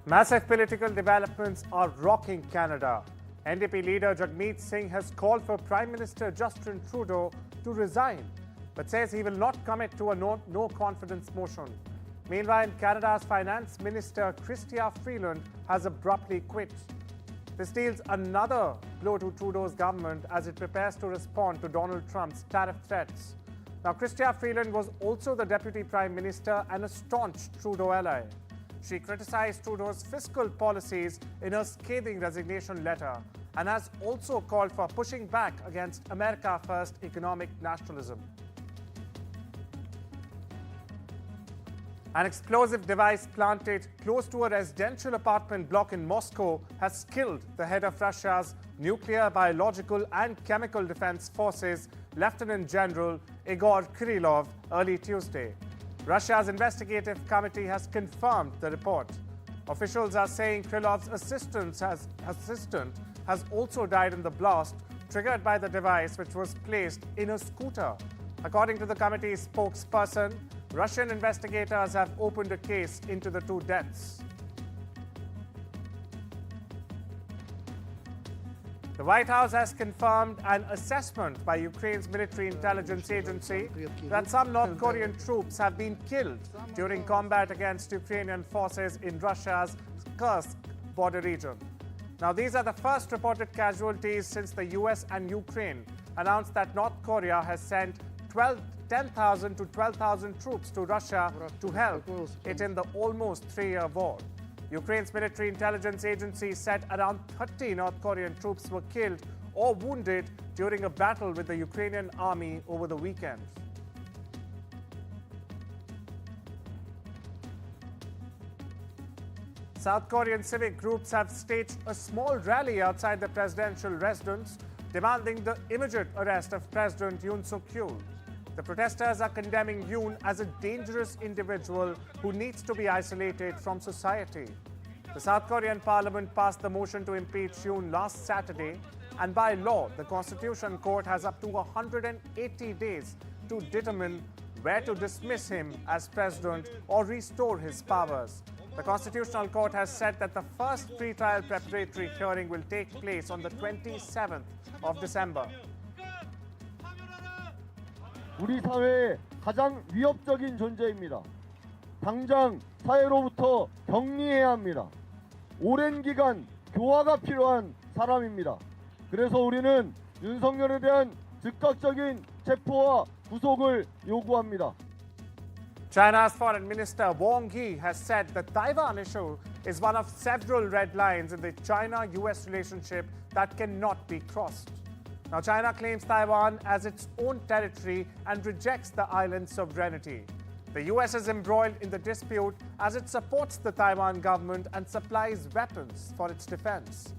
Massive political developments are rocking Canada. NDP Leader Jagmeet Singh has called for Prime Minister Justin Trudeau to resign, but says he will not commit to a no-confidence motion. Meanwhile, Canada's Finance Minister Chrystia Freeland has abruptly quit. This deals another blow to Trudeau's government as it prepares to respond to Donald Trump's tariff threats. Now, Chrystia Freeland was also the Deputy Prime Minister and a staunch Trudeau ally. She criticized Trudeau's fiscal policies in her scathing resignation letter and has also called for pushing back against America First economic nationalism. An explosive device planted close to a residential apartment block in Moscow has killed the head of Russia's nuclear, biological and chemical defense forces, Lieutenant General Igor Kirillov, early Tuesday. Russia's Investigative Committee has confirmed the report. Officials are saying Kirillov's assistant has also died in the blast triggered by the device, which was placed in a scooter. According to the committee's spokesperson, Russian investigators have opened a case into the two deaths. The White House has confirmed an assessment by Ukraine's military intelligence agency that some North Korean troops have been killed during combat against Ukrainian forces in Russia's Kursk border region. Now, these are the first reported casualties since the US and Ukraine announced that North Korea has sent 10,000 to 12,000 troops to Russia to help it in the almost 3-year war. Ukraine's military intelligence agency said around 30 North Korean troops were killed or wounded during a battle with the Ukrainian army over the weekend. South Korean civic groups have staged a small rally outside the presidential residence, demanding the immediate arrest of President Yoon Suk-yeol. The protesters are condemning Yoon as a dangerous individual who needs to be isolated from society. The South Korean parliament passed the motion to impeach Yoon last Saturday, and by law, the Constitution Court has up to 180 days to determine where to dismiss him as president or restore his powers. The Constitutional Court has said that the first pre-trial preparatory hearing will take place on the 27th of December. 우리 사회의 가장 위협적인 존재입니다. 당장 사회로부터 격리해야 합니다. 오랜 기간 교화가 필요한 사람입니다. 그래서 우리는 윤석열에 대한 즉각적인 체포와 구속을 요구합니다. China's Foreign Minister Wang Yi has said the Taiwan issue is one of several red lines in the China-US relationship that cannot be crossed. Now, China claims Taiwan as its own territory and rejects the island's sovereignty. The US is embroiled in the dispute as it supports the Taiwan government and supplies weapons for its defense.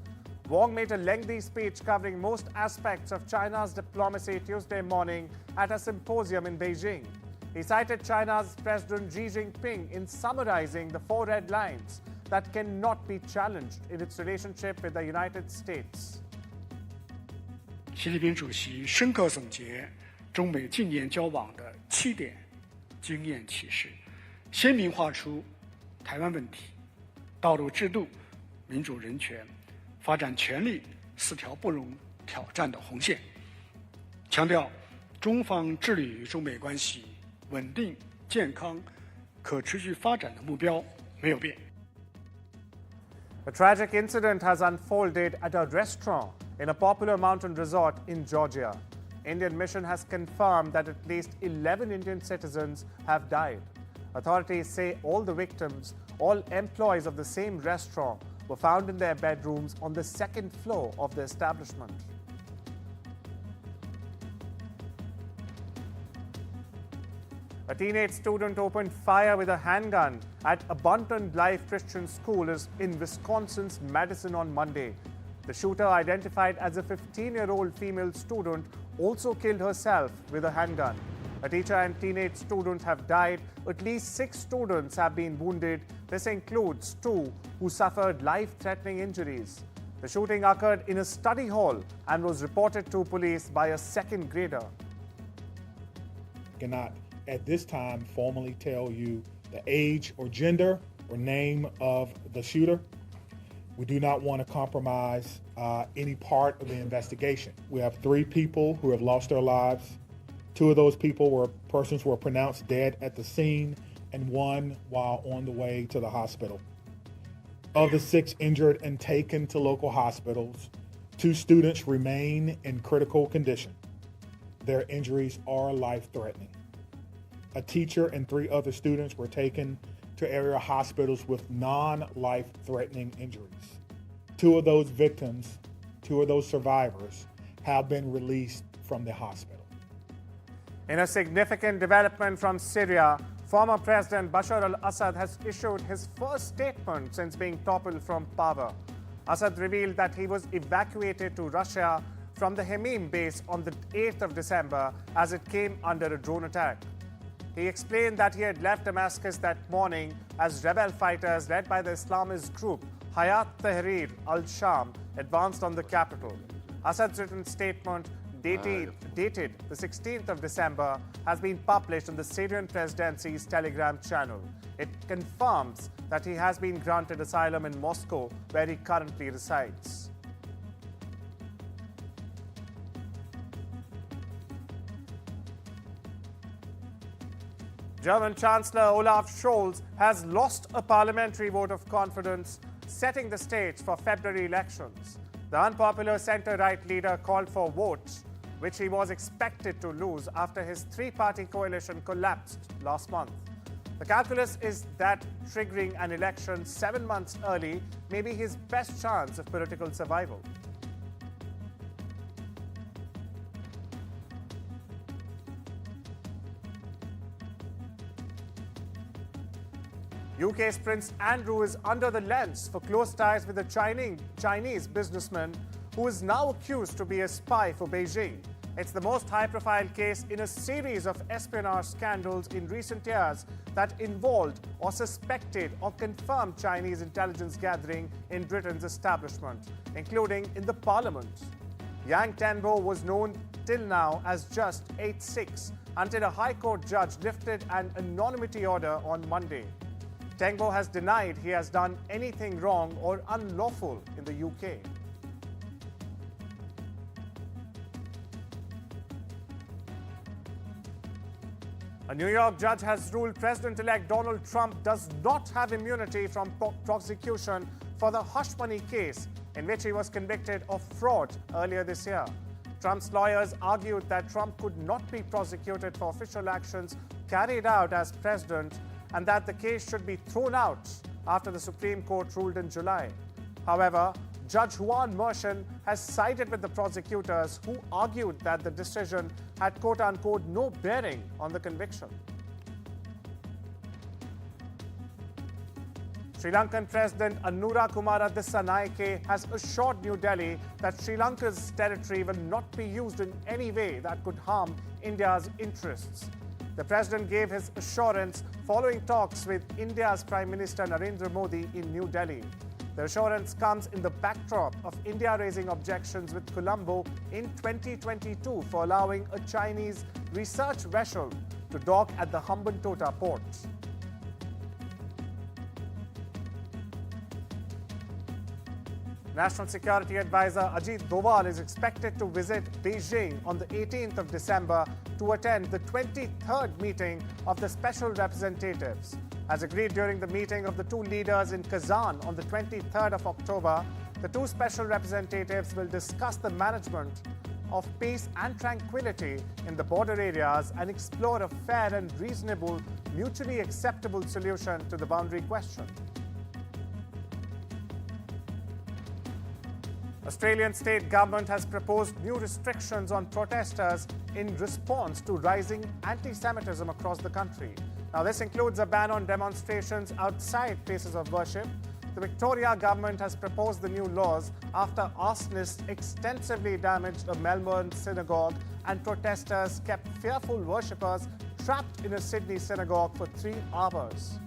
Wang made a lengthy speech covering most aspects of China's diplomacy Tuesday morning at a symposium in Beijing. He cited China's President Xi Jinping in summarizing the 4 red lines that cannot be challenged in its relationship with the United States. 习近平主席深刻总结中美近年交往的7点经验启示，鲜明画出台湾问题、道路制度、民主人权、发展权利4条不容挑战的红线，强调中方致力于中美关系稳定、健康、可持续发展的目标没有变。 A tragic incident has unfolded at a restaurant in a popular mountain resort in Georgia. Indian Mission has confirmed that at least 11 Indian citizens have died. Authorities say all the victims, all employees of the same restaurant, were found in their bedrooms on the 2nd floor of the establishment. A teenage student opened fire with a handgun at Abundant Life Christian School in Wisconsin's Madison on Monday. The shooter, identified as a 15-year-old female student, also killed herself with a handgun. A teacher and teenage student have died. At least 6 students have been wounded. This includes 2 who suffered life-threatening injuries. The shooting occurred in a study hall and was reported to police by a 2nd grader. Cannot at this time formally tell you the age or gender or name of the shooter. We do not want to compromise any part of the investigation. We have 3 people who have lost their lives. 2 of those people were persons who were pronounced dead at the scene, and 1 while on the way to the hospital. Of the 6 injured and taken to local hospitals, 2 students remain in critical condition. Their injuries are life-threatening. A teacher and 3 other students were taken to area hospitals with non-life-threatening injuries. 2 of those victims, 2 of those survivors, have been released from the hospital. In a significant development from Syria, former President Bashar al-Assad has issued his first statement since being toppled from power. Assad revealed that he was evacuated to Russia from the Hmeim base on the 8th of December as it came under a drone attack. He explained that he had left Damascus that morning as rebel fighters led by the Islamist group Hayat Tahrir al-Sham advanced on the capital. Assad's written statement dated the 16th of December has been published on the Syrian presidency's Telegram channel. It confirms that he has been granted asylum in Moscow, where he currently resides. German Chancellor Olaf Scholz has lost a parliamentary vote of confidence, setting the stage for February elections. The unpopular centre-right leader called for votes, which he was expected to lose after his 3-party coalition collapsed last month. The calculus is that triggering an election 7 months early may be his best chance of political survival. UK's Prince Andrew is under the lens for close ties with a Chinese businessman who is now accused to be a spy for Beijing. It's the most high-profile case in a series of espionage scandals in recent years that involved or suspected or confirmed Chinese intelligence gathering in Britain's establishment, including in the parliament. Yang Tenbo was known till now as just 8-6 until a High Court judge lifted an anonymity order on Monday. Tengbo has denied he has done anything wrong or unlawful in the UK. A New York judge has ruled President-elect Donald Trump does not have immunity from prosecution for the hush money case in which he was convicted of fraud earlier this year. Trump's lawyers argued that Trump could not be prosecuted for official actions carried out as president and that the case should be thrown out after the Supreme Court ruled in July. However, Judge Juan Merchan has sided with the prosecutors who argued that the decision had quote-unquote no bearing on the conviction. Sri Lankan President Anura Kumara Dissanayake has assured New Delhi that Sri Lanka's territory will not be used in any way that could harm India's interests. The president gave his assurance following talks with India's Prime Minister Narendra Modi in New Delhi. The assurance comes in the backdrop of India raising objections with Colombo in 2022 for allowing a Chinese research vessel to dock at the Hambantota port. National Security Advisor Ajit Doval is expected to visit Beijing on the 18th of December to attend the 23rd meeting of the Special Representatives. As agreed during the meeting of the two leaders in Kazan on the 23rd of October, the two special representatives will discuss the management of peace and tranquility in the border areas and explore a fair and reasonable, mutually acceptable solution to the boundary question. Australian state government has proposed new restrictions on protesters in response to rising anti-Semitism across the country. Now, this includes a ban on demonstrations outside places of worship. The Victoria government has proposed the new laws after arsonists extensively damaged a Melbourne synagogue and protesters kept fearful worshippers trapped in a Sydney synagogue for 3 hours.